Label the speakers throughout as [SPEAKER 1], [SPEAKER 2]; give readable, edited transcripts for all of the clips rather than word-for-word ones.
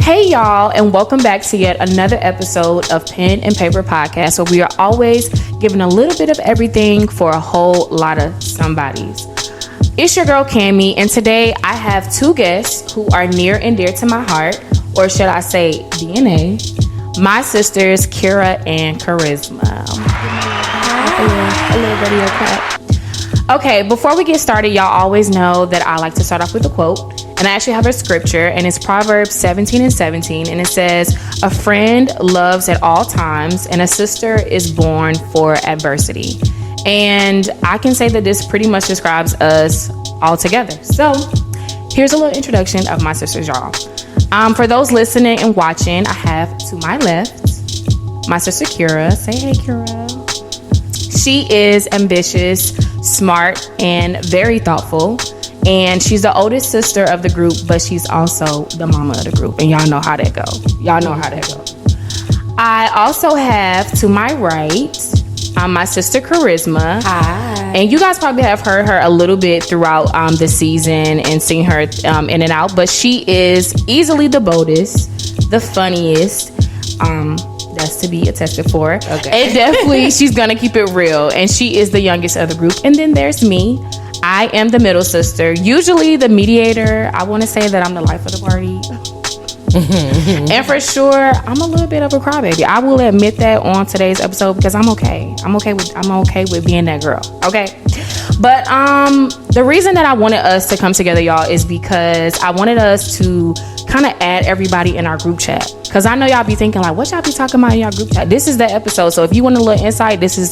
[SPEAKER 1] Hey y'all, and welcome back to yet another episode of Pen and Paper Podcast, where we are always giving a little bit of everything for a whole lot of somebodies. It's your girl Cammie, and today I have two guests who are near and dear to my heart, or should I say DNA, my sisters Kira and Charisma. Hello, radio clap. Okay, before we get started, y'all always know that I like to start off with a quote. And I actually have a scripture, and it's Proverbs 17:17, and it says, "A friend loves at all times, and a sister is born for adversity." And I can say that this pretty much describes us all together. So here's a little introduction of my sisters, y'all. For those listening and watching, I have to my left my sister Kira. Say hey, Kira. She is ambitious, smart, and very thoughtful. And she's the oldest sister of the group, but she's also the mama of the group. And y'all know how that go. I also have to my right, my sister Charisma.
[SPEAKER 2] Hi.
[SPEAKER 1] And you guys probably have heard her a little bit throughout the season and seen her in and out. But she is easily the boldest, the funniest. That's to be attested for. Okay. And definitely, she's going to keep it real. And she is the youngest of the group. And then there's me. I am the middle sister, usually the mediator. I want to say that I'm the life of the party. And for sure, I'm a little bit of a crybaby. I will admit that on today's episode because I'm okay. I'm okay with being that girl. Okay. But the reason that I wanted us to come together, y'all, is because I wanted us to kind of add everybody in our group chat. Because I know y'all be thinking like, what y'all be talking about in y'all group chat? This is the episode. So if you want a little insight, this is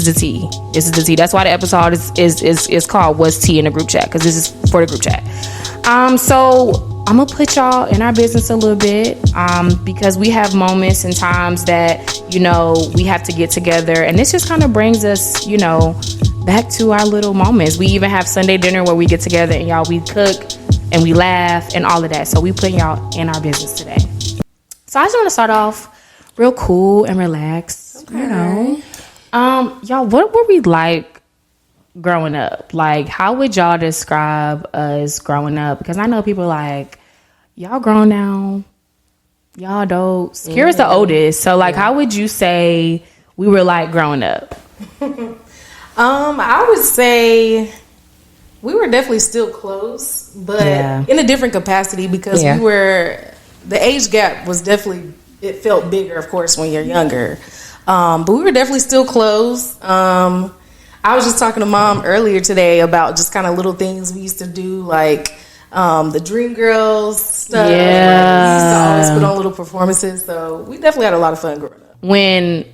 [SPEAKER 1] the tea. This is the tea. That's why the episode is called What's Tea in the Group Chat, because this is for the group chat. So I'm gonna put y'all in our business a little bit, because we have moments and times that, you know, we have to get together, and this just kind of brings us, you know, back to our little moments. We even have Sunday dinner where we get together and y'all, we cook and we laugh and all of that. So we put y'all in our business today. So I just want to start off real cool and relaxed. Okay. You know. Y'all, what were we like growing up? Like, how would y'all describe us growing up? Because I know people like, y'all grown now, y'all adults. Mm-hmm. Kira's the oldest, so like, how would you say we were like growing up?
[SPEAKER 2] I would say we were definitely still close, but in a different capacity because the age gap was definitely, it felt bigger, of course, when you're younger. But we were definitely still close. I was just talking to Mom earlier today about just kind of little things we used to do, like the Dream Girls stuff.
[SPEAKER 1] Yeah.
[SPEAKER 2] We used to always put on little performances. So we definitely had a lot of fun growing up.
[SPEAKER 1] When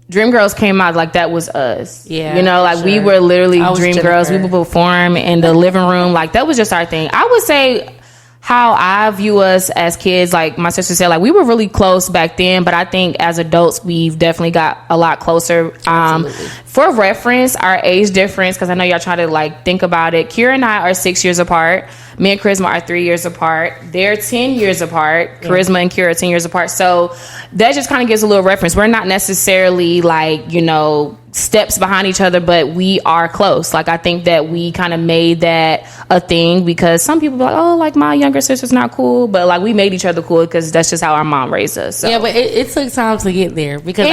[SPEAKER 1] Dream Girls came out, like, that was us.
[SPEAKER 2] Yeah.
[SPEAKER 1] You know, like, we were literally Dream Girls. We would perform in the living room. Like, that was just our thing. I would say how I view us as kids, like my sister said, like, we were really close back then, but I think as adults we've definitely got a lot closer. For reference, our age difference, because I know y'all try to like think about it, Kira and I are 6 years apart. Me and Charisma are 3 years apart. They're 10 years apart. Charisma and Kira are 10 years apart. So that just kind of gives a little reference. We're not necessarily like, you know, steps behind each other, but we are close. Like, I think that we kind of made that a thing because some people be like, oh, like, my younger sister's not cool, but like, we made each other cool because that's just how our mom raised us. So.
[SPEAKER 3] Yeah, but it took time to get there because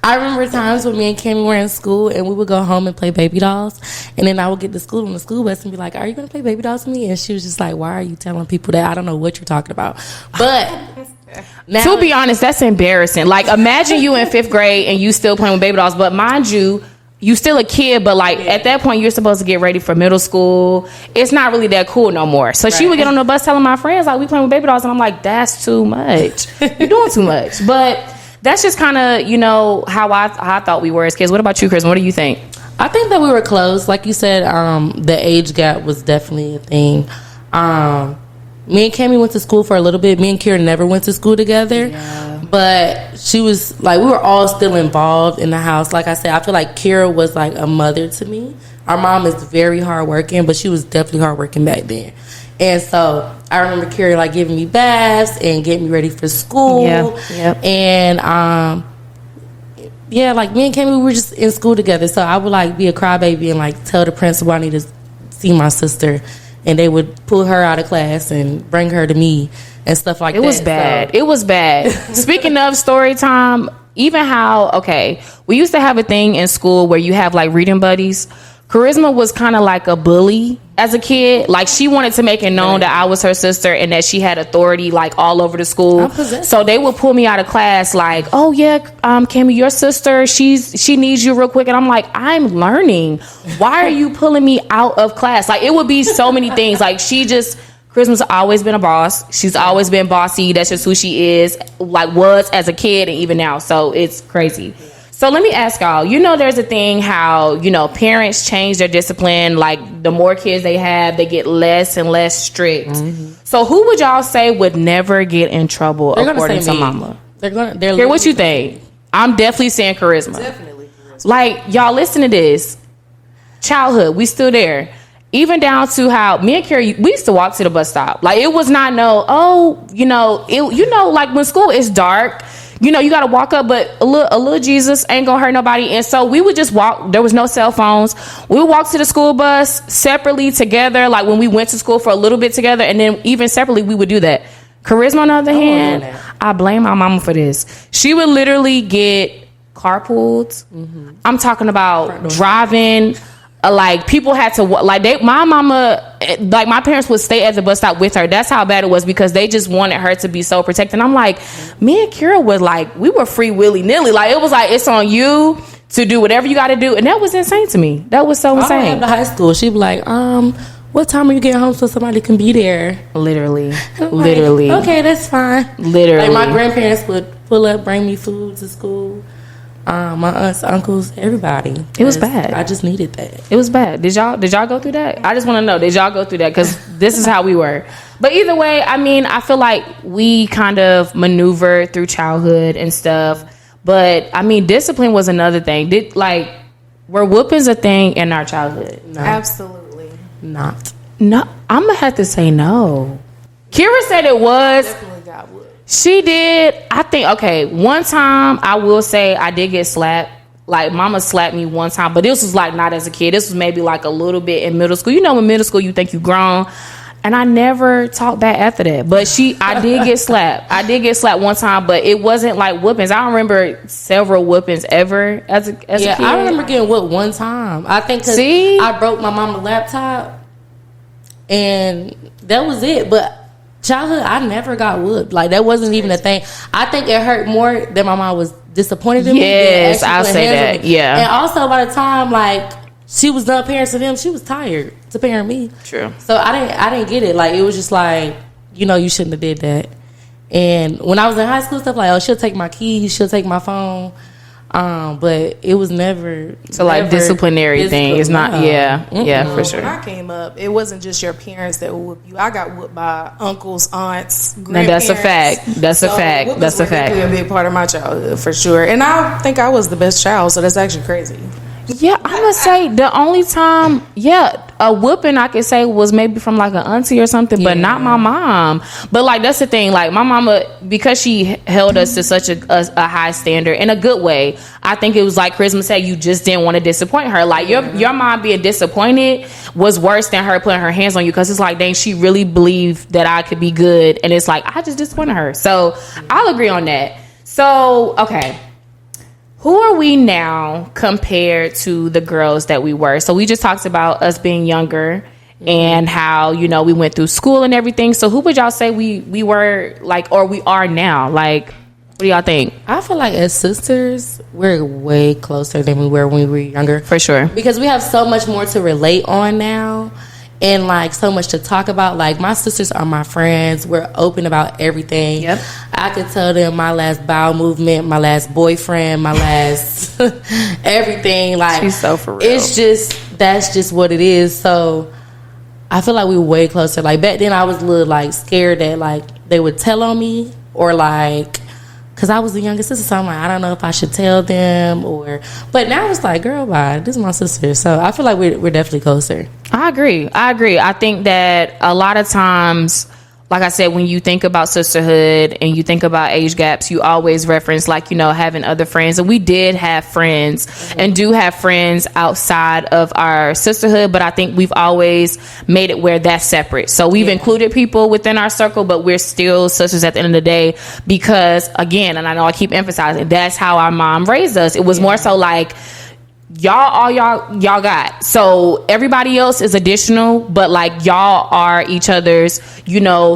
[SPEAKER 3] I remember times when me and Cammie were in school and we would go home and play baby dolls, and then I would get to school on the school bus and be like, are you going to play baby dolls with me? And she was just like, why are you telling people that? I don't know what you're talking about. But
[SPEAKER 1] now, to be honest, that's embarrassing. Like, imagine you in 5th grade and you still playing with baby dolls, but mind you, you still a kid, but like at that point you're supposed to get ready for middle school. It's not really that cool no more. So she would get on the bus telling my friends like, we playing with baby dolls, and I'm like, that's too much. You're doing too much. But that's just kind of, you know, how I thought we were as kids. What about you, Chris? What do you think?
[SPEAKER 3] I think that we were close. Like you said, the age gap was definitely a thing. Me and Cammie went to school for a little bit. Me and Kira never went to school together. Yeah. But she was, like, we were all still involved in the house. Like I said, I feel like Kira was, like, a mother to me. Our mom is very hardworking, but she was definitely hardworking back then. And so I remember Kira, like, giving me baths and getting me ready for school. Yeah. Yep. And, yeah, like, me and Cammie, we were just in school together. So I would, like, be a crybaby and, like, tell the principal I need to see my sister. and they would pull her out of class and bring her to me and stuff like that.
[SPEAKER 1] It was bad.
[SPEAKER 3] So.
[SPEAKER 1] It was bad. Speaking of story time, even how, we used to have a thing in school where you have like reading buddies. Charisma was kind of like a bully as a kid. Like, she wanted to make it known that I was her sister and that she had authority like all over the school. So they would pull me out of class like, oh yeah, Cammy, your sister, she needs you real quick. And I'm like, I'm learning. Why are you pulling me out of class? Like, it would be so many things. Like, Charisma's always been a boss. She's always been bossy. That's just who she is. Like, was as a kid and even now. So it's crazy. So let me ask y'all, there's a thing how, parents change their discipline. Like, the more kids they have, they get less and less strict. Mm-hmm. So who would y'all say would never get in trouble according to mama? Hear what you think. I'm definitely saying Charisma.
[SPEAKER 2] Definitely Charisma.
[SPEAKER 1] Like, y'all listen to this. Childhood, we still there. Even down to how me and Carrie, we used to walk to the bus stop. Like, it was not like when school is dark, you got to walk up, but a little Jesus ain't gonna hurt nobody. And so we would just walk. There was no cell phones. We would walk to the school bus separately together. Like, when we went to school for a little bit together, and then even separately we would do that. Charisma, on the other hand, I blame my mama for this. She would literally get carpooled. Mm-hmm. I'm talking about driving. Like, people had to my mama, like, my parents would stay at the bus stop with her. That's how bad it was, because they just wanted her to be so protected. And I'm like, me and Kira was like, we were free willy-nilly. Like, it was like, it's on you to do whatever you got to do. And that was insane to me. That was so insane.
[SPEAKER 3] After high school, she'd be like, what time are you getting home so somebody can be there?
[SPEAKER 1] Literally.
[SPEAKER 3] Like, okay, that's fine.
[SPEAKER 1] Literally.
[SPEAKER 3] Like, my grandparents would pull up, bring me food to school. My aunts, uncles, everybody.
[SPEAKER 1] It was bad.
[SPEAKER 3] I just needed that.
[SPEAKER 1] It was bad. Did y'all go through that? I just want to know, did y'all go through that? Because this is how we were. But either way, I mean, I feel like we kind of maneuvered through childhood and stuff. But I mean, discipline was another thing. Were whoopings a thing in our childhood?
[SPEAKER 2] No. Absolutely
[SPEAKER 3] not.
[SPEAKER 1] No, I'm gonna have to say no. Kira said it was.
[SPEAKER 2] Definitely got whooped.
[SPEAKER 1] She did. I think, one time I will say I did get slapped. Like, mama slapped me one time, but this was like not as a kid. This was maybe like a little bit in middle school. In middle school you think you grown. And I never talked back after that. But I did get slapped. I did get slapped one time, but it wasn't like whoopings. I don't remember several whoopings ever as a kid.
[SPEAKER 3] I remember getting whooped one time. I think because I broke my mama's laptop, and that was it. But childhood, I never got whooped. Like, that wasn't even a thing. I think it hurt more that my mom was disappointed in me.
[SPEAKER 1] Yes, I'll say that. Yeah.
[SPEAKER 3] And also, by the time, like, she was done parenting them, she was tired to parent me.
[SPEAKER 1] True.
[SPEAKER 3] So I didn't get it. Like, it was just like, you shouldn't have did that. And when I was in high school, stuff like, she'll take my keys, she'll take my phone. But it was never
[SPEAKER 1] like disciplinary thing. It's not. Yeah, for sure.
[SPEAKER 2] When I came up, it wasn't just your parents that would whoop you. I got whooped by uncles, aunts, grandparents.
[SPEAKER 1] No, that's a fact. That's a fact. That's a fact.
[SPEAKER 2] A big part of my childhood for sure. And I think I was the best child, so that's actually crazy.
[SPEAKER 1] Yeah, I'm gonna say the only time, a whooping I could say was maybe from like an auntie or something, but not my mom. But like, that's the thing, like my mama, because she held us to such a high standard in a good way. I think it was like Charisma said, you just didn't want to disappoint her. Like your mom being disappointed was worse than her putting her hands on you, because it's like, dang, she really believed that I could be good, and it's like I just disappointed her. So I'll agree on that. So okay. Who are we now compared to the girls that we were? So we just talked about us being younger and how, we went through school and everything. So who would y'all say we were like, or we are now? Like, what do y'all think?
[SPEAKER 3] I feel like as sisters, we're way closer than we were when we were younger.
[SPEAKER 1] For sure.
[SPEAKER 3] Because we have so much more to relate on now. And like so much to talk about. Like, my sisters are my friends. We're open about everything.
[SPEAKER 1] Yep.
[SPEAKER 3] I could tell them my last bowel movement, my last boyfriend, my last everything. Like,
[SPEAKER 1] she's so for real.
[SPEAKER 3] That's just what it is. So I feel like we were way closer. Like, back then I was a little like scared that like they would tell on me, or like, because I was the youngest sister, so I'm like, I don't know if I should tell them, but now it's like, girl, bye, this is my sister. So I feel like we're definitely closer.
[SPEAKER 1] I agree. I think that a lot of times like I said, when you think about sisterhood and you think about age gaps, you always reference like, having other friends. And we did have friends and do have friends outside of our sisterhood, but I think we've always made it where that's separate. So we've included people within our circle, but we're still sisters at the end of the day because, again, and I know I keep emphasizing, that's how our mom raised us. It was more so like, y'all got, so everybody else is additional, but like y'all are each other's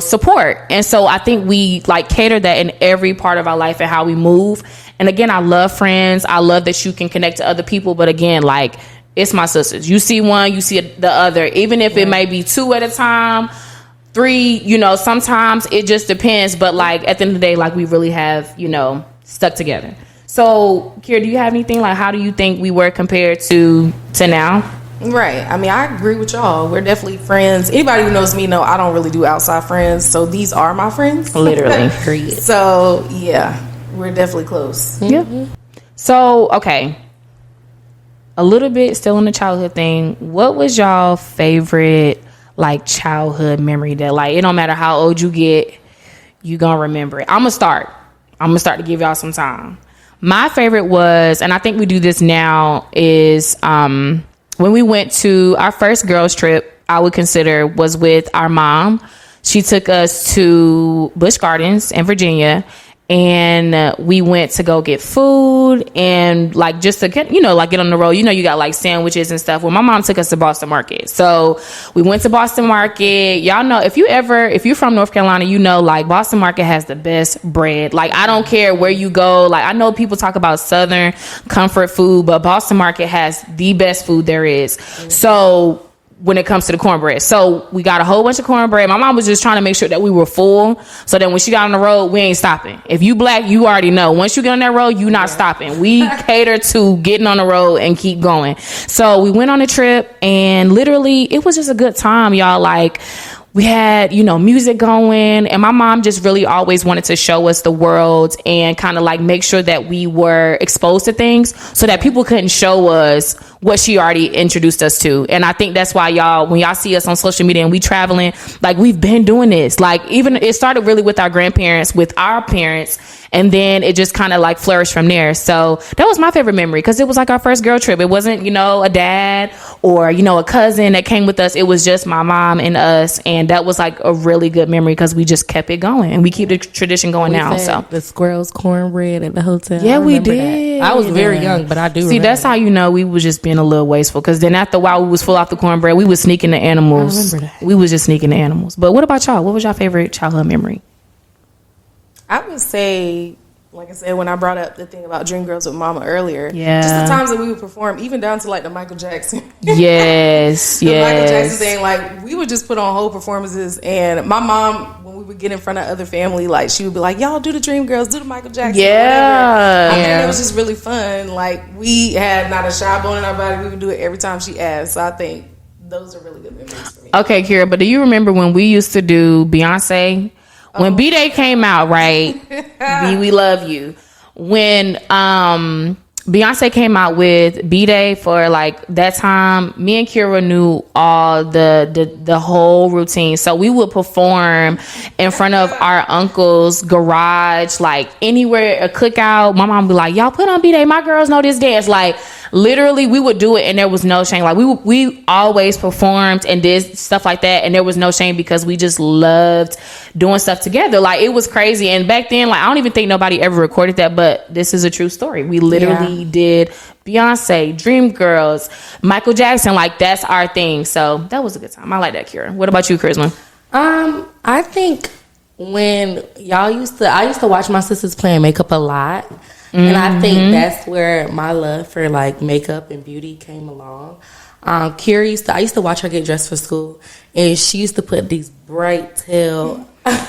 [SPEAKER 1] support. And so I think we like cater that in every part of our life and how we move. And again, I love friends. I love that you can connect to other people, but again, like, it's my sisters. You see one, you see the other, even if it may be 2 at a time, 3, sometimes it just depends. But like at the end of the day, like we really have stuck together. So, Kira, do you have anything like how do you think we were compared to now?
[SPEAKER 2] Right. I mean, I agree with y'all. We're definitely friends. Anybody who knows me know I don't really do outside friends. So these are my friends.
[SPEAKER 1] Literally.
[SPEAKER 2] So, yeah, we're definitely close.
[SPEAKER 1] Yeah. So, okay. A little bit still in the childhood thing. What was y'all favorite like childhood memory that like it don't matter how old you get, you gonna remember it? I'm gonna start to give y'all some time. My favorite was, and I think we do this now, is when we went to our first girls trip, I would consider was with our mom. She took us to Busch Gardens in Virginia, and we went to go get food and like just to get, like get on the road. You got like sandwiches and stuff. Well, my mom took us to Boston Market. So we went to Boston Market. Y'all know, if you're from North Carolina, like Boston Market has the best bread. Like, I don't care where you go. Like, I know people talk about Southern comfort food, but Boston Market has the best food there is. So when it comes to the cornbread. So we got a whole bunch of cornbread. My mom was just trying to make sure that we were full. So then when she got on the road, we ain't stopping. If you black, you already know. Once you get on that road, you not stopping. We cater to getting on the road and keep going. So we went on a trip and literally it was just a good time, y'all. Like, we had, music going, and my mom just really always wanted to show us the world and kind of like make sure that we were exposed to things so that people couldn't show us what she already introduced us to. And I think that's why y'all, when y'all see us on social media and we traveling, like we've been doing this. Like, even it started really with our grandparents, with our parents, and then it just kind of like flourished from there. So that was my favorite memory because it was like our first girl trip. It wasn't, a dad or, a cousin that came with us. It was just my mom and us. And that was like a really good memory because we just kept it going and we keep the tradition going now. So
[SPEAKER 3] the squirrels cornbread at the hotel.
[SPEAKER 1] Yeah, we did.
[SPEAKER 3] That. I was very young, but I do.
[SPEAKER 1] See, that's how we was just being a little wasteful. Because then after a while, we was full off the cornbread. We was sneaking the animals. I remember that. We was just sneaking the animals. But what about y'all? What was your favorite childhood memory?
[SPEAKER 2] I would say, like I said, when I brought up the thing about Dream Girls with Mama earlier, just the times that we would perform, even down to like the Michael Jackson.
[SPEAKER 1] Yes,
[SPEAKER 2] the Michael Jackson thing, like we would just put on whole performances. And my mom, when we would get in front of other family, like she would be like, "Y'all do the Dream Girls, do the Michael Jackson."
[SPEAKER 1] Yeah,
[SPEAKER 2] I think it was just really fun. Like, we had not a shy bone in our body. We would do it every time she asked. So I think those are really good memories for me.
[SPEAKER 1] Okay, Kira, but do you remember when we used to do Beyonce? When B-Day came out, right? B, we love you. When Beyonce came out with B-Day for like that time, me and Kira knew all the whole routine. So we would perform in front of our uncle's garage, like anywhere, a cookout. My mom would be like, "Y'all put on B-Day. My girls know this dance." Like, literally, we would do it and there was no shame. Like, we always performed and did stuff like that, and there was no shame because we just loved doing stuff together. Like, it was crazy. And back then, like, I don't even think nobody ever recorded that, but this is a true story. We literally did Beyonce, Dream Girls, Michael Jackson. Like, that's our thing. So that was a good time. I like that, Kira. What about you, Charisma?
[SPEAKER 3] I think when I used to watch my sisters playing makeup a lot. And I think that's where my love for like makeup and beauty came along. Kira I used to watch her get dressed for school, and she used to put these bright tail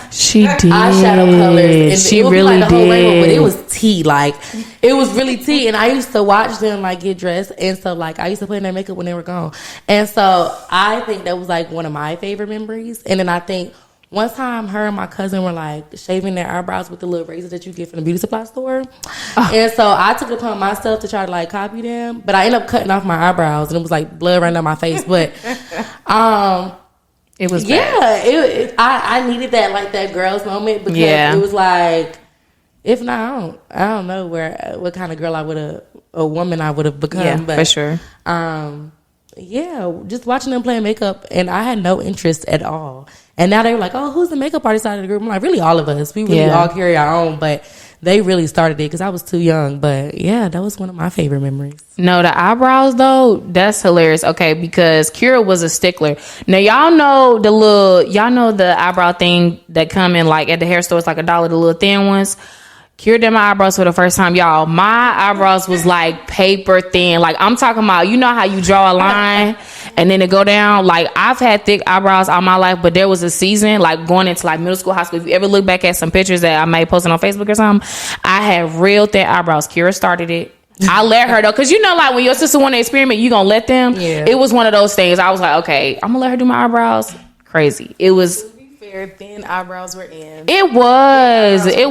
[SPEAKER 1] she did
[SPEAKER 3] eyeshadow colors. And
[SPEAKER 1] she
[SPEAKER 3] it would
[SPEAKER 1] really
[SPEAKER 3] be like the whole rainbow, but
[SPEAKER 1] did.
[SPEAKER 3] it was tea. Like, it was really tea. And I used to watch them like get dressed, and so like I used to put in their makeup when they were gone. And so I think that was like one of my favorite memories. And then I think one time, her and my cousin were like shaving their eyebrows with the little razor that you get from the beauty supply store. And so I took it upon myself to try to like copy them, but I ended up cutting off my eyebrows and it was like blood running down my face. But
[SPEAKER 1] It was
[SPEAKER 3] bad. I needed that, like, that girls moment, because it was like, if not, I don't know what kind of girl a woman I would have become.
[SPEAKER 1] Yeah,
[SPEAKER 3] but,
[SPEAKER 1] for sure.
[SPEAKER 3] Just watching them play makeup, and I had no interest at all. And now they were like, oh, who's the makeup artist out of the group? I'm like, really, all of us. We really all carry our own, but they really started it because I was too young. But yeah, that was one of my favorite memories.
[SPEAKER 1] No, the eyebrows though, that's hilarious. Okay, because Kira was a stickler. Now y'all know the eyebrow thing that come in like at the hair stores, like $1, the little thin ones. Kira did my eyebrows for the first time, y'all. My eyebrows was like paper thin. Like, I'm talking about, you know how you draw a line and then it go down? Like, I've had thick eyebrows all my life, but there was a season, like going into like middle school, high school. If you ever look back at some pictures that I may post on Facebook or something, I had real thin eyebrows. Kira started it. I let her though, because you know, like when your sister want to experiment, you gonna let them. Yeah. It was one of those things. I was like, okay, I'm gonna let her do my eyebrows. Crazy. It was.
[SPEAKER 2] Thin eyebrows were in.
[SPEAKER 1] It was. It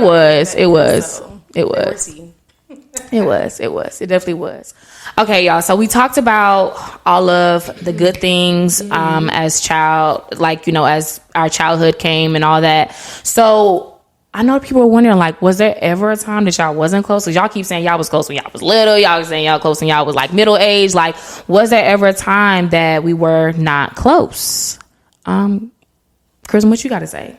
[SPEAKER 1] definitely was. Okay, y'all. So we talked about all of the good things as child, like, you know, as our childhood came and all that. So I know people were wondering, like, was there ever a time that y'all wasn't close? Because y'all keep saying y'all was close when y'all was little. Y'all was saying y'all close when y'all was like middle age. Like, was there ever a time that we were not close? Kristen, what you got to say?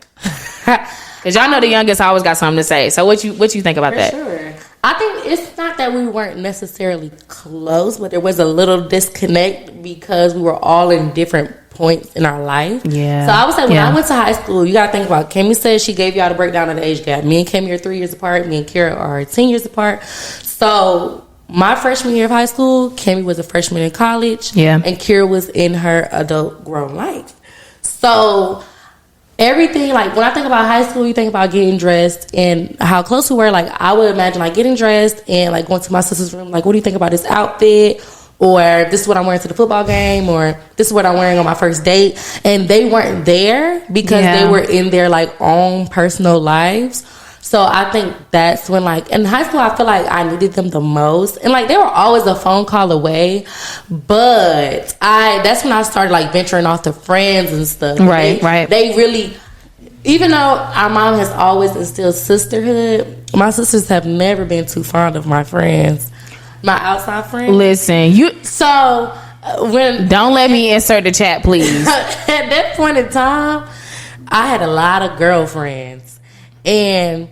[SPEAKER 1] Because y'all know the youngest always got something to say. So what you think about that?
[SPEAKER 3] Sure. I think it's not that we weren't necessarily close, but there was a little disconnect because we were all in different points in our life. Yeah. So I would say when I went to high school, you got to think about, Kemi said she gave y'all the breakdown of the age gap. Me and Kemi are 3 years apart. Me and Kira are 10 years apart. So my freshman year of high school, Kemi was a freshman in college. Yeah. And Kira was in her adult grown life. So everything, like when I think about high school, you think about getting dressed and how close we were. Like I would imagine like getting dressed and like going to my sister's room, like, what do you think about this outfit? Or this is what I'm wearing to the football game, or this is what I'm wearing on my first date. And they weren't there because they were in their like own personal lives. So I think that's when, like, in high school, I feel like I needed them the most. And, like, they were always a phone call away. But that's when I started, like, venturing off to friends and stuff.
[SPEAKER 1] Right.
[SPEAKER 3] They really, even though our mom has always instilled sisterhood, my sisters have never been too fond of my friends. My outside friends.
[SPEAKER 1] Listen,
[SPEAKER 3] when
[SPEAKER 1] don't let me insert the chat, please.
[SPEAKER 3] At that point in time, I had a lot of girlfriends. And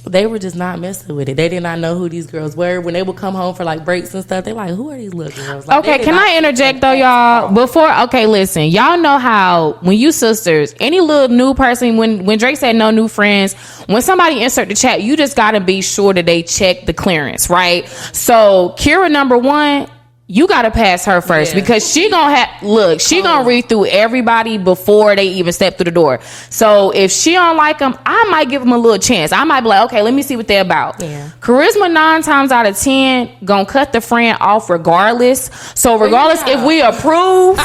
[SPEAKER 3] they were just not messing with it. They did not know who these girls were. When they would come home for like breaks and stuff, they're like, who are these little girls? Like,
[SPEAKER 1] okay, can I interject though, y'all? Listen, y'all know how when you sisters, any little new person, when Drake said no new friends, when somebody insert the chat, you just gotta be sure that they check the clearance, right? So Kira, number one, you gotta pass her first because she gonna read through everybody before they even step through the door. So if she don't like them, I might give them a little chance. I might be like, okay, let me see what they're about. Yeah. Charisma 9 times out of 10 gonna cut the friend off regardless. So regardless if we approve,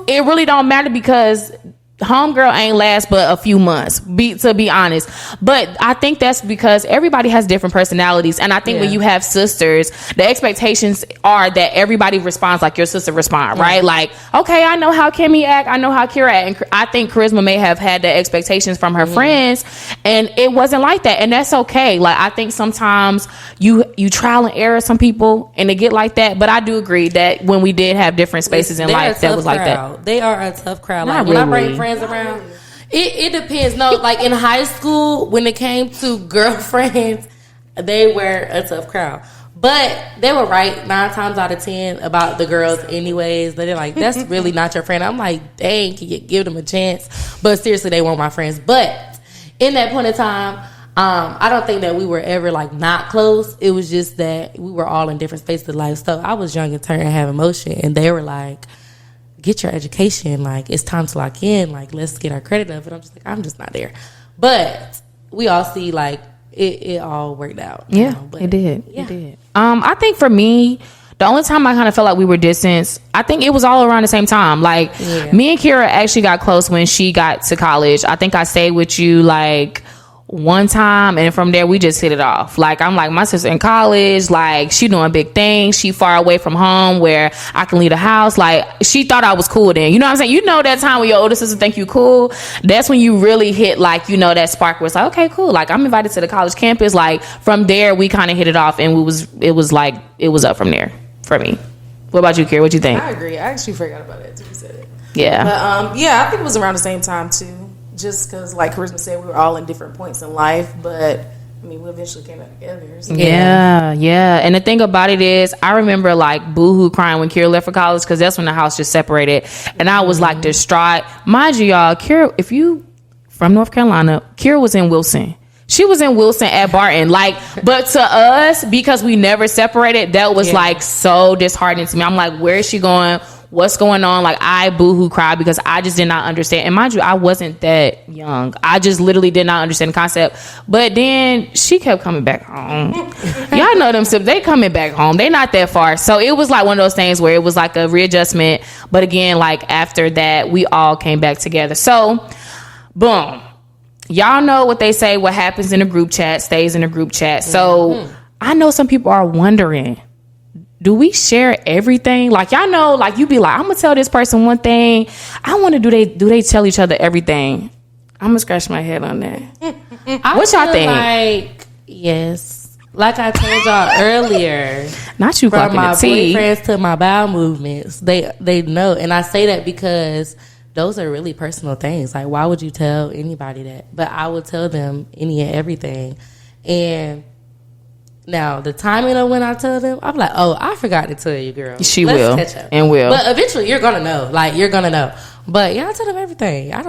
[SPEAKER 1] it really don't matter because homegirl ain't last but a few months, to be honest. But I think that's because everybody has different personalities, and I think when you have sisters, the expectations are that everybody responds like your sister respond, right? Like, okay, I know how Kimmy act, I know how Kira act, and I think Charisma may have had the expectations from her friends, and it wasn't like that, and that's okay. Like, I think sometimes you trial and error some people, and they get like that. But I do agree that when we did have different spaces in life, that was like that.
[SPEAKER 3] They are a tough crowd. Like when I bring friends around, it depends. No, like in high school, when it came to girlfriends, they were a tough crowd. But they were right 9 times out of 10 about the girls anyways. But they're like, that's really not your friend. I'm like, dang, can you give them a chance? But seriously, they weren't my friends. But in that point in time, I don't think that we were ever like not close. It was just that we were all in different spaces of life. So I was young and turned and have emotion, and they were like, get your education, like it's time to lock in, like let's get our credit up. And I'm just like, I'm just not there. But we all see like it all worked out.
[SPEAKER 1] Yeah, it did. Yeah. It did. I think for me, the only time I kind of felt like we were distant, I think it was all around the same time. Like me and Kira actually got close when she got to college. I think I stayed with you like one time, and from there we just hit it off. Like, I'm like, my sister in college, like, she doing big things, she far away from home where I can leave the house. Like, she thought I was cool then, you know what I'm saying? You know, that time when your older sister think you cool, that's when you really hit, like, you know, that spark where it's like, okay, cool, like, I'm invited to the college campus. Like, from there we kind of hit it off, and it was up from there for me. What about you, Kira? What you think?
[SPEAKER 2] I agree. I actually forgot about it until you said it.
[SPEAKER 1] Yeah.
[SPEAKER 2] But yeah, I think it was around the same time too. Just because, like Charisma said, we were all in different points in life, but I mean, we eventually came back together. So.
[SPEAKER 1] Yeah. And the thing about it is, I remember like boohoo crying when Kira left for college, because that's when the house just separated, and I was like distraught. Mind you, y'all, Kira, if you from North Carolina, Kira was in Wilson. She was in Wilson at Barton. Like, but to us, because we never separated, that was like so disheartening to me. I'm like, where is she going? What's going on? Like, I boohoo cried because I just did not understand. And mind you, I wasn't that young. I just literally did not understand the concept. But then she kept coming back home. Y'all know them, they coming back home. They not that far. So it was like one of those things where it was like a readjustment. But again, like after that, we all came back together. So, boom. Y'all know what they say, what happens in a group chat stays in a group chat. So I know some people are wondering, do we share everything? Like, y'all know, like, you be like, I'm gonna tell this person one thing. I wonder, do they tell each other everything? I'm gonna scratch my head on that. What y'all think?
[SPEAKER 3] Like, yes. Like I told y'all earlier.
[SPEAKER 1] Not you
[SPEAKER 3] from my
[SPEAKER 1] the tea.
[SPEAKER 3] boyfriends to my bowel movements. They know. And I say that because those are really personal things. Like, why would you tell anybody that? But I would tell them any and everything. And now, the timing of when I tell them, I'm like, oh, I forgot to tell you, girl.
[SPEAKER 1] Let's catch up. And will.
[SPEAKER 3] But eventually, you're going to know. Like, you're going to know. But, yeah, I tell them everything. I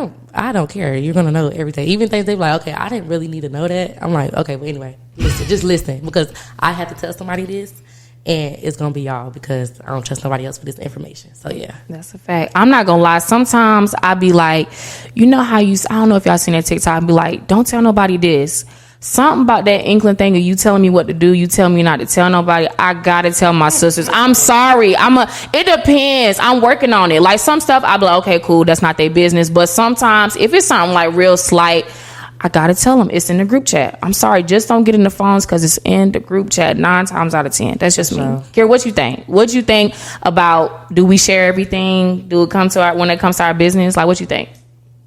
[SPEAKER 3] don't care. You're going to know everything. Even things they be like, okay, I didn't really need to know that. I'm like, okay, but anyway, listen, just listen. Because I have to tell somebody this, and it's going to be y'all, because I don't trust nobody else for this information. So, yeah.
[SPEAKER 1] That's a fact. I'm not going to lie. Sometimes I be like, you know how I don't know if y'all seen that TikTok. I be like, don't tell nobody this. Something about that inkling thing of you telling me what to do, you tell me not to tell nobody. I gotta tell my sisters. I'm sorry. It depends. I'm working on it. Like, some stuff I be like, okay, cool, that's not their business. But sometimes if it's something like real slight, I gotta tell them it's in the group chat. I'm sorry, just don't get in the phones because it's in the group chat 9 times out of 10. That's just me. Kira, what you think? What you think about, do we share everything? Do it come to when it comes to our business? Like, what you think?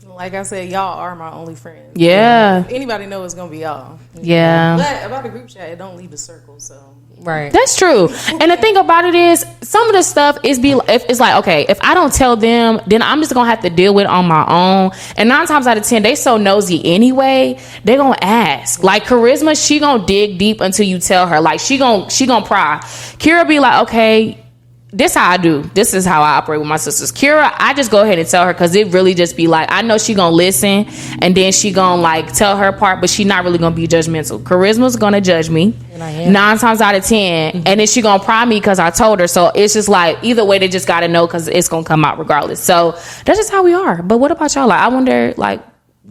[SPEAKER 2] Like I said, y'all are my only friends.
[SPEAKER 1] Yeah.
[SPEAKER 2] If anybody know, it's gonna be y'all.
[SPEAKER 1] Yeah.
[SPEAKER 2] But about the group chat, it don't leave a circle, so.
[SPEAKER 3] Right.
[SPEAKER 1] That's true. And the thing about it is, some of the stuff it's like, okay, if I don't tell them, then I'm just gonna have to deal with it on my own. And 9 times out of 10, they so nosy anyway, they gonna ask. Like Charisma, she gonna dig deep until you tell her. Like, she gonna pry. Kira be like, okay, this how I do. This is how I operate with my sisters. Kira, I just go ahead and tell her, because it really just be like, I know she gonna listen, and then she gonna like tell her part, but she not really gonna be judgmental. Charisma's gonna judge me 9 times out of 10, and then she gonna pry me because I told her. So it's just like, either way, they just gotta know, because it's gonna come out regardless. So that's just how we are. But what about y'all? Like, I wonder, like,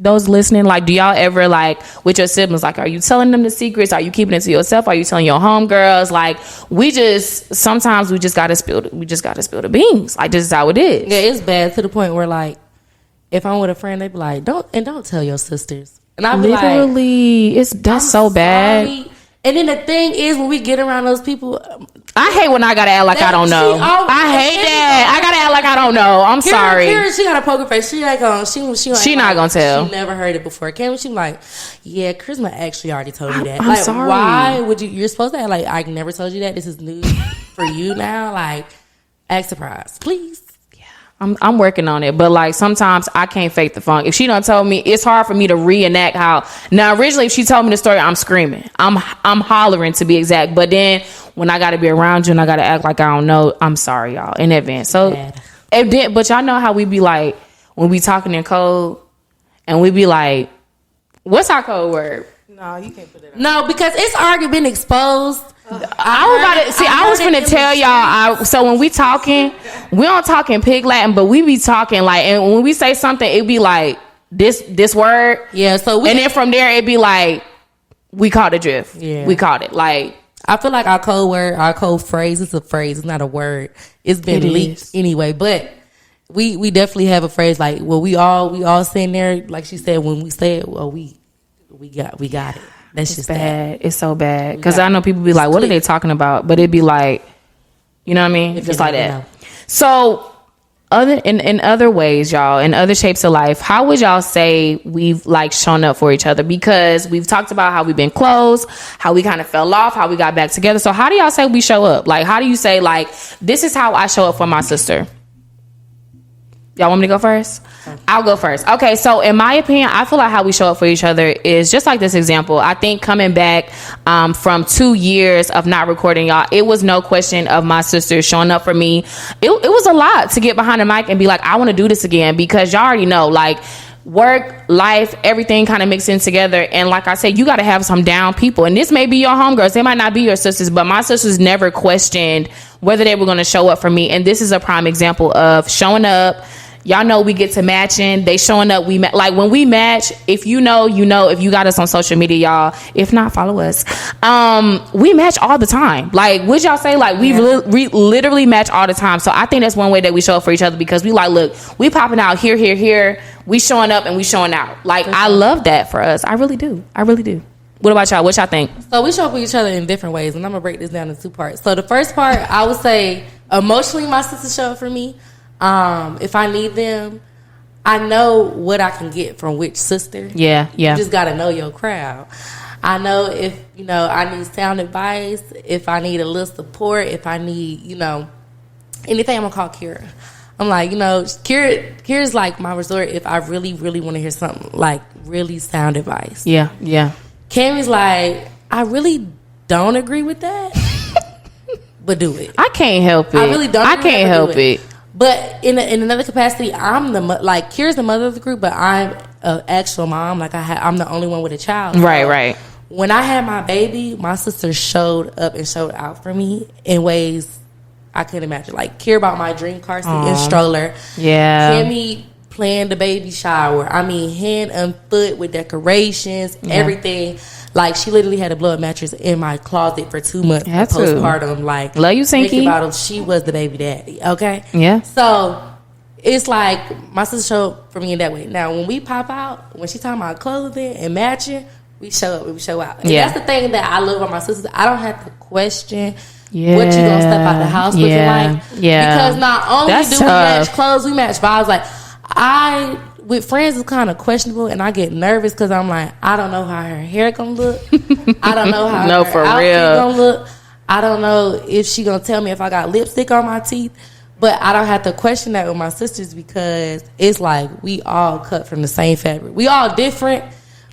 [SPEAKER 1] those listening, like, do y'all ever, like, with your siblings, like, are you telling them the secrets? Are you keeping it to yourself? Are you telling your homegirls? Like, sometimes we just gotta spill the beans. Like, this is how it is.
[SPEAKER 3] Yeah, it's bad to the point where, like, if I'm with a friend, they be like, don't tell your sisters. And I be
[SPEAKER 1] literally,
[SPEAKER 3] like,
[SPEAKER 1] that's so bad.
[SPEAKER 3] Sorry. And then the thing is, when we get around those people,
[SPEAKER 1] I hate when I gotta act like I don't know. I hate that. I gotta act like I don't know. I'm sorry.
[SPEAKER 3] Kira, she got a poker face. She like, she
[SPEAKER 1] not gonna tell.
[SPEAKER 3] She never heard it before. Cameron, she like, yeah, Charisma actually already told me that.
[SPEAKER 1] I'm
[SPEAKER 3] like,
[SPEAKER 1] sorry.
[SPEAKER 3] Why would you? You're supposed to act like I never told you that. This is news for you now. Like, act surprised, please.
[SPEAKER 1] I'm working on it, but like sometimes I can't fake the funk. If she done told me, it's hard for me to reenact how. Now originally, if she told me the story, I'm screaming, I'm hollering to be exact. But then when I got to be around you and I got to act like I don't know, I'm sorry, y'all, in advance. So, but y'all know how we be like when we talking in code, and we be like, "What's our code word?"
[SPEAKER 2] No, you can't put it on.
[SPEAKER 3] No, because it's already been exposed.
[SPEAKER 1] I was finna tell y'all. So when we talking, we don't talk in pig Latin, but we be talking like, and when we say something, it be like this word.
[SPEAKER 3] Yeah. So
[SPEAKER 1] and then from there, it be like we caught the drift.
[SPEAKER 3] Yeah,
[SPEAKER 1] we caught it. Like,
[SPEAKER 3] I feel like our code word, our code phrase, it's a phrase. It's not a word. It's been leaked anyway, but. We definitely have a phrase like, well, we all sitting there, like she said, when we say it, well, we we got it. That's just
[SPEAKER 1] bad. It's so bad because I know people be like, "What are they talking about?" But it'd be like, you know what I mean, just like that. So, in other ways, y'all, in other shapes of life, how would y'all say we've like shown up for each other? Because we've talked about how we've been close, how we kind of fell off, how we got back together. So, how do y'all say we show up? Like, how do you say like this is how I show up for my sister? Y'all want me to go first? I'll go first. Okay, so in my opinion, I feel like how we show up for each other is just like this example. I think coming back from 2 years of not recording, y'all, it was no question of my sister showing up for me. It was a lot to get behind the mic and be like, I want to do this again, because y'all already know, like, work, life, everything kind of mixed in together. And like I said, you got to have some down people. And this may be your homegirls. They might not be your sisters, but my sisters never questioned whether they were going to show up for me. And this is a prime example of showing up. Y'all know we get to matching. They showing up. Like when we match, if you know, you know, if you got us on social media, y'all, if not, follow us. We match all the time. Like, would y'all say like we literally match all the time? So I think that's one way that we show up for each other, because we like, look, we popping out here. We showing up and we showing out. Like, I love that for us. I really do. What about y'all? What y'all think?
[SPEAKER 3] So we show up for each other in different ways, and I'm gonna break this down in 2 parts. So the first part, I would say emotionally, my sisters show up for me. If I need them, I know what I can get from which sister.
[SPEAKER 1] Yeah.
[SPEAKER 3] You just got to know your crowd. I know if, I need sound advice, if I need a little support, if I need, anything, I'm going to call Kira. I'm like, Kira's like my resort if I really, really want to hear something, like really sound advice.
[SPEAKER 1] Yeah.
[SPEAKER 3] Cammy's like, I really don't agree with that, but do it.
[SPEAKER 1] I can't help it.
[SPEAKER 3] I really don't.
[SPEAKER 1] I can't help it.
[SPEAKER 3] But in another capacity, I'm Kira's the mother of the group, but I'm an actual mom. Like I'm the only one with a child. So
[SPEAKER 1] right.
[SPEAKER 3] When I had my baby, my sister showed up and showed out for me in ways I couldn't imagine. Like Kira bought my dream car seat and stroller.
[SPEAKER 1] Yeah.
[SPEAKER 3] Kimmy planned the baby shower. I mean, hand and foot with decorations, everything. Like, she literally had a blow-up mattress in my closet for 2 months postpartum. Like,
[SPEAKER 1] love you, Sinky.
[SPEAKER 3] She was the baby daddy, okay?
[SPEAKER 1] Yeah.
[SPEAKER 3] So, it's like, my sister showed up for me in that way. Now, when we pop out, when she talking about clothing and matching, we show up and we show out. And that's the thing that I love about my sisters. I don't have to question what you gonna step out the house looking like. Yeah. Because not only we match clothes, we match vibes. Like, with friends, it's kind of questionable, and I get nervous because I'm like, I don't know how her hair gonna look. I don't know how her outfit gonna look. I don't know if she gonna tell me if I got lipstick on my teeth. But I don't have to question that with my sisters, because it's like we all cut from the same fabric. We all different,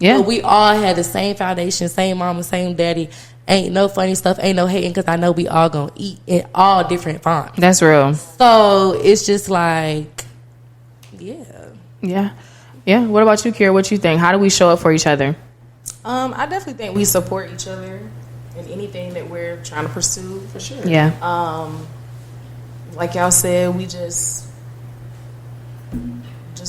[SPEAKER 3] but we all had the same foundation, same mama, same daddy. Ain't no funny stuff, ain't no hating, because I know we all gonna eat in all different fonts.
[SPEAKER 1] That's real.
[SPEAKER 3] So it's just like,
[SPEAKER 1] Yeah. What about you, Kira? What you think? How do we show up for each other?
[SPEAKER 2] I definitely think we support each other in anything that we're trying to pursue, for sure.
[SPEAKER 1] Yeah.
[SPEAKER 2] Like y'all said, we just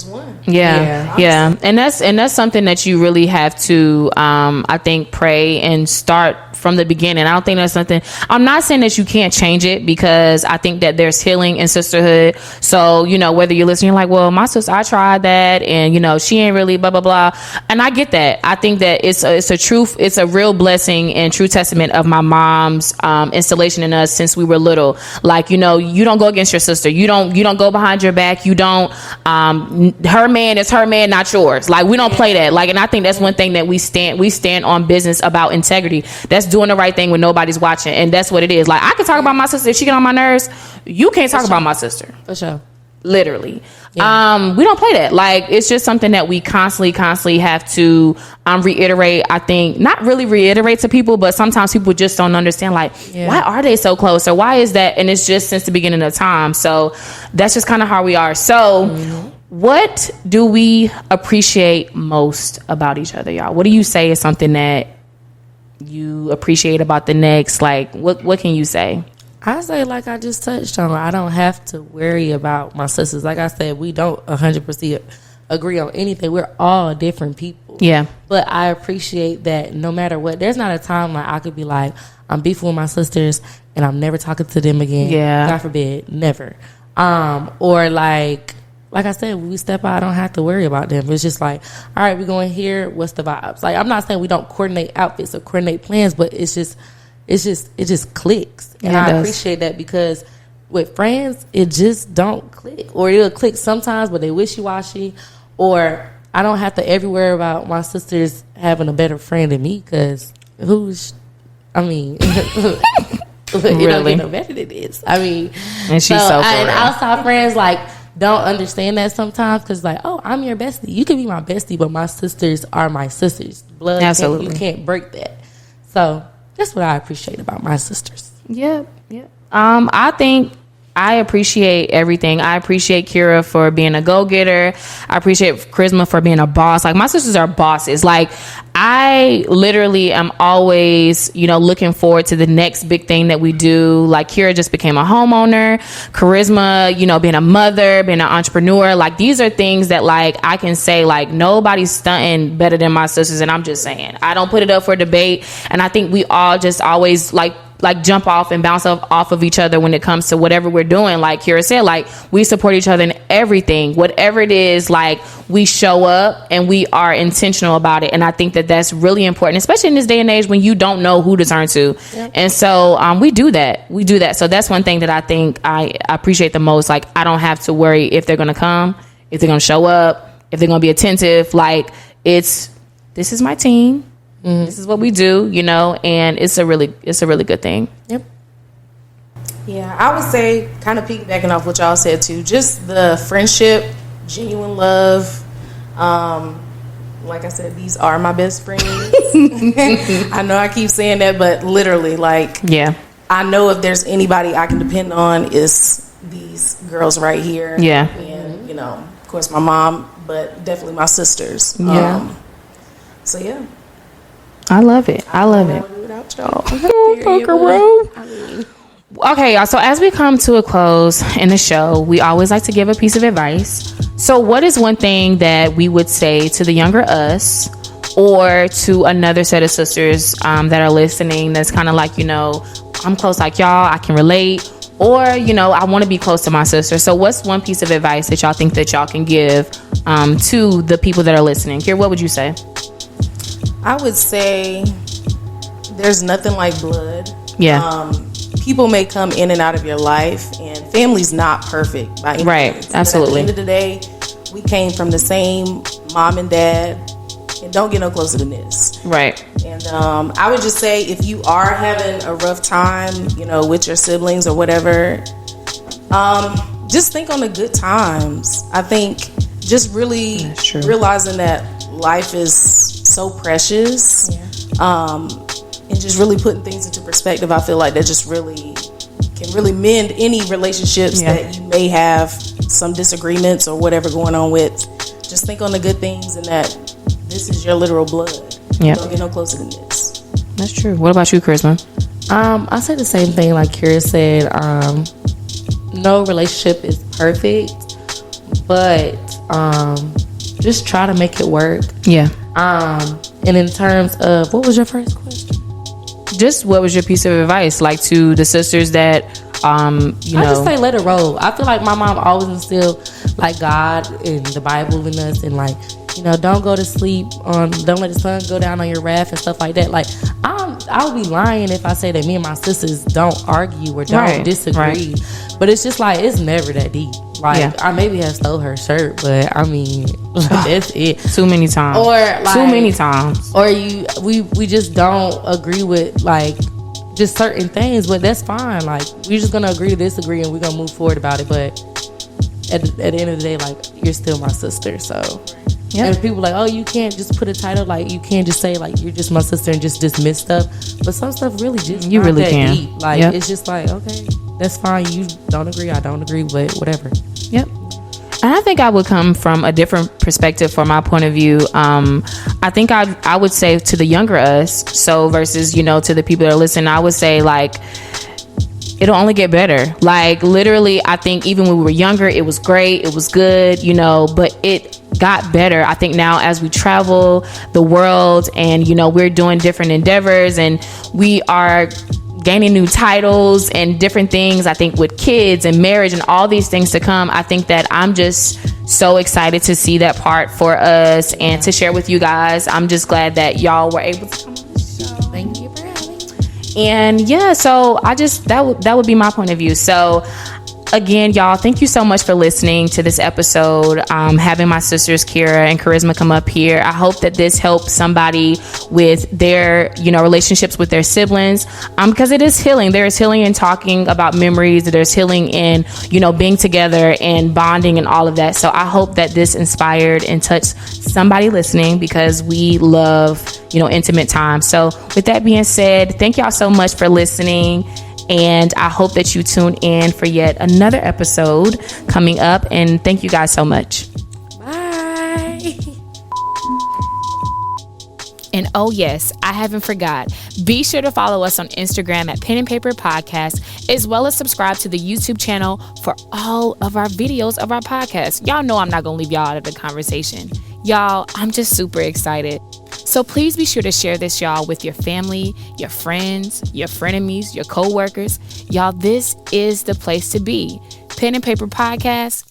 [SPEAKER 2] won.
[SPEAKER 1] Yeah. And that's something that you really have to, I think, pray and start from the beginning. I don't think that's something, I'm not saying that you can't change it, because I think that there's healing in sisterhood. So, whether you're listening, you're like, well, my sister, I tried that, and she ain't really blah, blah, blah. And I get that. I think that it's a real blessing and true testament of my mom's installation in us since we were little. Like, you don't go against your sister. You don't go behind your back. You don't, her man is her man, not yours. Like, we don't play that. Like, and I think that's one thing that we stand on business about integrity. That's doing the right thing when nobody's watching. And that's what it is. Like, I can talk about my sister. If she get on my nerves, you can't talk about my sister.
[SPEAKER 3] For sure.
[SPEAKER 1] Literally. Yeah. We don't play that. Like, it's just something that we constantly have to reiterate. I think not really reiterate to people, but sometimes people just don't understand, like, why are they so close, or why is that? And it's just since the beginning of time. So that's just kind of how we are. So what do we appreciate most about each other, y'all? What do you say is something that you appreciate about the next? Like, what can you say?
[SPEAKER 3] I say, like I just touched on, I don't have to worry about my sisters. Like I said, we don't 100% agree on anything. We're all different people.
[SPEAKER 1] Yeah.
[SPEAKER 3] But I appreciate that no matter what, there's not a time like I could be like, I'm beefing with my sisters and I'm never talking to them again.
[SPEAKER 1] Yeah.
[SPEAKER 3] God forbid, never. Or like, like I said, when we step out, I don't have to worry about them. It's just like, all right, we're going here. What's the vibes? Like, I'm not saying we don't coordinate outfits or coordinate plans, but it just clicks. And
[SPEAKER 1] Yeah,
[SPEAKER 3] I appreciate that, because with friends, it just don't click. Or it'll click sometimes, but they wishy-washy. Or I don't have to ever worry about my sisters having a better friend than me, because it don't get no better than this. I mean,
[SPEAKER 1] and she's so for
[SPEAKER 3] and
[SPEAKER 1] real.
[SPEAKER 3] outside friends, like, don't understand that sometimes, because like, oh, I'm your bestie. You can be my bestie, but my sisters are my sisters. Blood,
[SPEAKER 1] Absolutely.
[SPEAKER 3] you can't break that. So that's what I appreciate about my sisters.
[SPEAKER 1] Yep. I think I appreciate everything. I appreciate Kira for being a go-getter. I appreciate Charisma for being a boss. Like, my sisters are bosses. Like, I literally am always, looking forward to the next big thing that we do. Like, Kira just became a homeowner. Charisma, being a mother, being an entrepreneur. Like, these are things that, like, I can say, like, nobody's stunting better than my sisters. And I'm just saying, I don't put it up for debate. And I think we all just always, like jump off and bounce off of each other when it comes to whatever we're doing. Like Kira said, like, we support each other in everything, whatever it is. Like, we show up and we are intentional about it. And I think that that's really important, especially in this day and age when you don't know who to turn to. Yep. And so we do that. So that's one thing that I think I appreciate the most. Like, I don't have to worry if they're going to come, if they're going to show up, if they're going to be attentive. Like, this is my team. Mm-hmm. This is what we do, and it's a really good thing. Yep.
[SPEAKER 2] Yeah, I would say, kind of piggybacking off what y'all said too, just the friendship, genuine love. Like I said, these are my best friends. I know I keep saying that, but literally, like,
[SPEAKER 1] yeah,
[SPEAKER 2] I know if there's anybody I can depend on, it's these girls right here.
[SPEAKER 1] Yeah,
[SPEAKER 2] and of course, my mom, but definitely my sisters.
[SPEAKER 1] Yeah.
[SPEAKER 2] So yeah.
[SPEAKER 1] I love it.
[SPEAKER 2] Without y'all.
[SPEAKER 1] Okay, y'all. So as we come to a close in the show, we always like to give a piece of advice. So what is one thing that we would say to the younger us, or to another set of sisters that are listening, that's kind of like, I'm close like y'all, I can relate, or, I want to be close to my sister. So what's one piece of advice that y'all think that y'all can give to the people that are listening? Kira, what would you say?
[SPEAKER 2] I would say there's nothing like blood.
[SPEAKER 1] Yeah.
[SPEAKER 2] People may come in and out of your life, and family's not perfect by any means.
[SPEAKER 1] Right. Absolutely.
[SPEAKER 2] But at the end of the day, we came from the same mom and dad, and don't get no closer than this.
[SPEAKER 1] Right.
[SPEAKER 2] And I would just say, if you are having a rough time, with your siblings or whatever, just think on the good times. I think just really realizing that life is so precious, and just really putting things into perspective. I feel like that just really can really mend any relationships that you may have some disagreements or whatever going on with. Just think on the good things, and that this is your literal blood. Don't get no closer than this.
[SPEAKER 1] That's true. What about you, Charisma?
[SPEAKER 3] I say the same thing like Kira said. No relationship is perfect, but just try to make it work.
[SPEAKER 1] Yeah.
[SPEAKER 3] And in terms of, what was your first question?
[SPEAKER 1] Just what was your piece of advice, like, to the sisters that, I
[SPEAKER 3] just say let it roll. I feel like my mom always instilled, like, God and the Bible in us, and, like, don't go to sleep don't let the sun go down on your wrath and stuff like that. Like, I'll be lying if I say that me and my sisters don't argue or don't disagree. Right. But it's just like, it's never that deep. Like, I maybe have stole her shirt, but I mean, that's it.
[SPEAKER 1] Too many times.
[SPEAKER 3] Or like,
[SPEAKER 1] too many times.
[SPEAKER 3] Or we just don't agree with, like, just certain things, but that's fine. Like, we're just gonna agree to disagree, and we're gonna move forward about it. But at the end of the day, like, you're still my sister. So, and people like, oh, you can't just put a title, like, you can't just say, like, you're just my sister and just dismiss stuff. But some stuff really just
[SPEAKER 1] you really can.
[SPEAKER 3] Deep. Like, it's just like, okay, that's fine. You don't agree, I don't agree, but whatever.
[SPEAKER 1] Yep. And I think I would come from a different perspective from my point of view. I think I would say to the younger us, so versus, to the people that are listening, I would say, like, it'll only get better. Like, literally, I think even when we were younger, it was great, it was good, but it got better. I think now as we travel the world and, we're doing different endeavors, and we are gaining new titles and different things. I think with kids and marriage and all these things to come, I think that I'm just so excited to see that part for us and to share with you guys. I'm just glad that y'all were able to come on the show.
[SPEAKER 3] Thank you for having me.
[SPEAKER 1] And yeah, so I just that would be my point of view. So again, y'all, thank you so much for listening to this episode. Having my sisters Kira and Charisma come up here. I hope that this helps somebody with their, relationships with their siblings. Because it is healing. There is healing in talking about memories. There's healing in, being together and bonding and all of that. So I hope that this inspired and touched somebody listening, because we love, intimate time. So with that being said, thank y'all so much for listening. And I hope that you tune in for yet another episode coming up. And thank you guys so much.
[SPEAKER 3] Bye.
[SPEAKER 1] And oh yes, I haven't forgot. Be sure to follow us on Instagram at Pen and Paper Podcast, as well as subscribe to the YouTube channel for all of our videos of our podcast. Y'all know I'm not going to leave y'all out of the conversation. Y'all, I'm just super excited. So please be sure to share this, y'all, with your family, your friends, your frenemies, your co-workers. Y'all, this is the place to be. Pen and Paper Podcast.